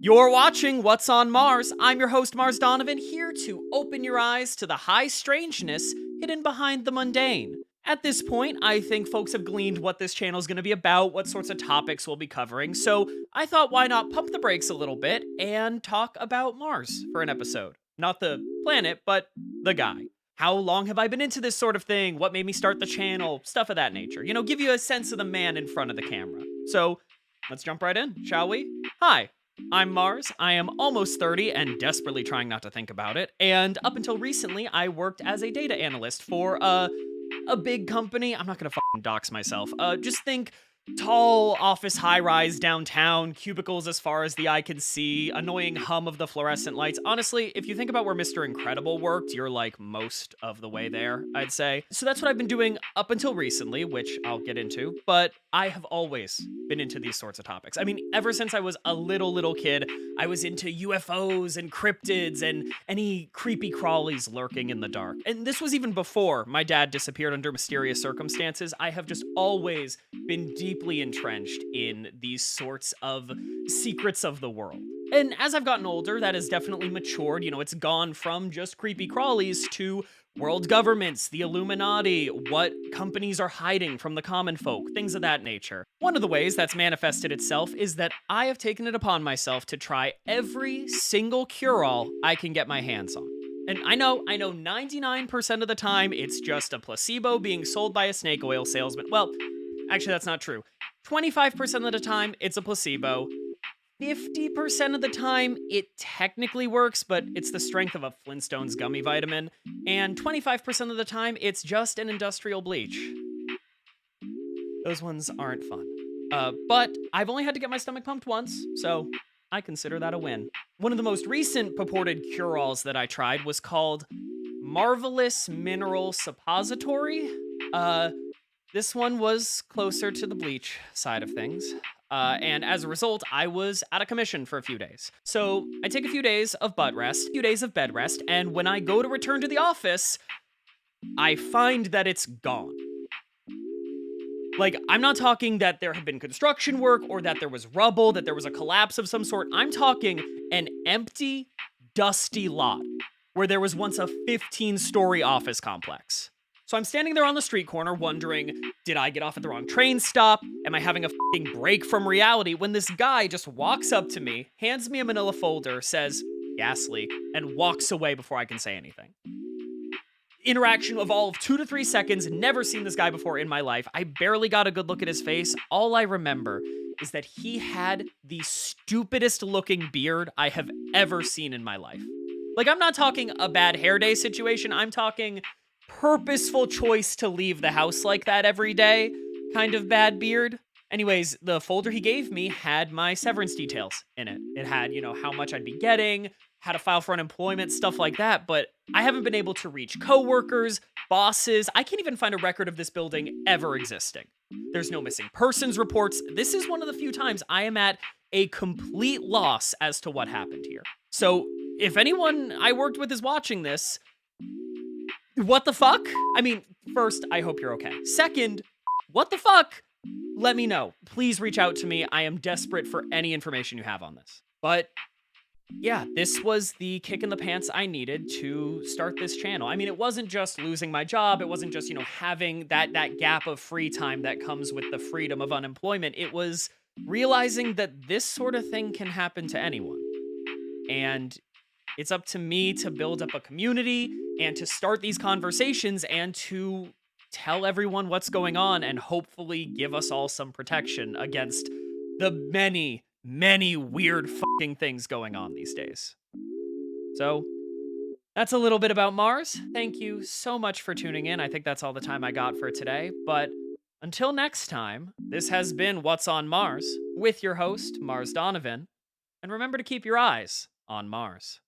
You're watching What's on Mars. I'm your host, Mars Donovan, here to open your eyes to the high strangeness hidden behind the mundane. At this point, I think folks have gleaned what this channel is going to be about, what sorts of topics we'll be covering, so I thought why not pump the brakes a little bit and talk about Mars for an episode. Not the planet, but the guy. How long have I been into this sort of thing? What made me start the channel? Stuff of that nature. You know, give you a sense of the man in front of the camera. So, let's jump right in, shall we? Hi. I'm Mars, I am almost 30 and desperately trying not to think about it, and up until recently, I worked as a data analyst for a big company. I'm not gonna fucking dox myself. Just think tall office high-rise downtown, cubicles as far as the eye can see, annoying hum of the fluorescent lights. Honestly, if you think about where Mr. Incredible worked, you're like most of the way there, I'd say. So that's what I've been doing up until recently, which I'll get into, but I have always been into these sorts of topics. I mean, ever since I was a little kid, I was into UFOs and cryptids and any creepy crawlies lurking in the dark. And this was even before my dad disappeared under mysterious circumstances. I have just always been deeply entrenched in these sorts of secrets of the world. And as I've gotten older, that has definitely matured. You know, it's gone from just creepy crawlies to world governments, the Illuminati, what companies are hiding from the common folk, things of that nature. One of the ways that's manifested itself is that I have taken it upon myself to try every single cure-all I can get my hands on. And I know 99% of the time it's just a placebo being sold by a snake oil salesman. Well, actually that's not true. 25% of the time it's a placebo. 50% of the time, it technically works, but it's the strength of a Flintstones gummy vitamin. And 25% of the time, it's just an industrial bleach. Those ones aren't fun. But I've only had to get my stomach pumped once, so I consider that a win. One of the most recent purported cure-alls that I tried was called Marvelous Mineral Suppository. This one was closer to the bleach side of things. And as a result, I was out of commission for a few days. So I take a few days of butt rest, a few days of bed rest, and when I go to return to the office, I find that it's gone. Like, I'm not talking that there had been construction work or that there was rubble, that there was a collapse of some sort. I'm talking an empty, dusty lot where there was once a 15-story office complex. So I'm standing there on the street corner wondering, did I get off at the wrong train stop? Am I having a fucking break from reality? When this guy just walks up to me, hands me a manila folder, says, gas leak, and walks away before I can say anything. Interaction of all of 2 to 3 seconds, never seen this guy before in my life. I barely got a good look at his face. All I remember is that he had the stupidest looking beard I have ever seen in my life. Like, I'm not talking a bad hair day situation, I'm talking purposeful choice to leave the house like that every day kind of bad beard. Anyways, the folder he gave me had my severance details in it. It had, you know, how much I'd be getting, how to file for unemployment, stuff like that, but I haven't been able to reach coworkers, bosses. I can't even find a record of this building ever existing. There's no missing persons reports. This is one of the few times I am at a complete loss as to what happened here. So if anyone I worked with is watching this, what the fuck? I mean, first, I hope you're okay. Second, what the fuck? Let me know. Please reach out to me. I am desperate for any information you have on this. But yeah, this was the kick in the pants I needed to start this channel. I mean, it wasn't just losing my job. It wasn't just, you know, having that gap of free time that comes with the freedom of unemployment. It was realizing that this sort of thing can happen to anyone. And it's up to me to build up a community and to start these conversations and to tell everyone what's going on and hopefully give us all some protection against the many, many weird fucking things going on these days. So, that's a little bit about Mars. Thank you so much for tuning in. I think that's all the time I got for today. But until next time, this has been What's on Mars with your host, Mars Donovan. And remember to keep your eyes on Mars.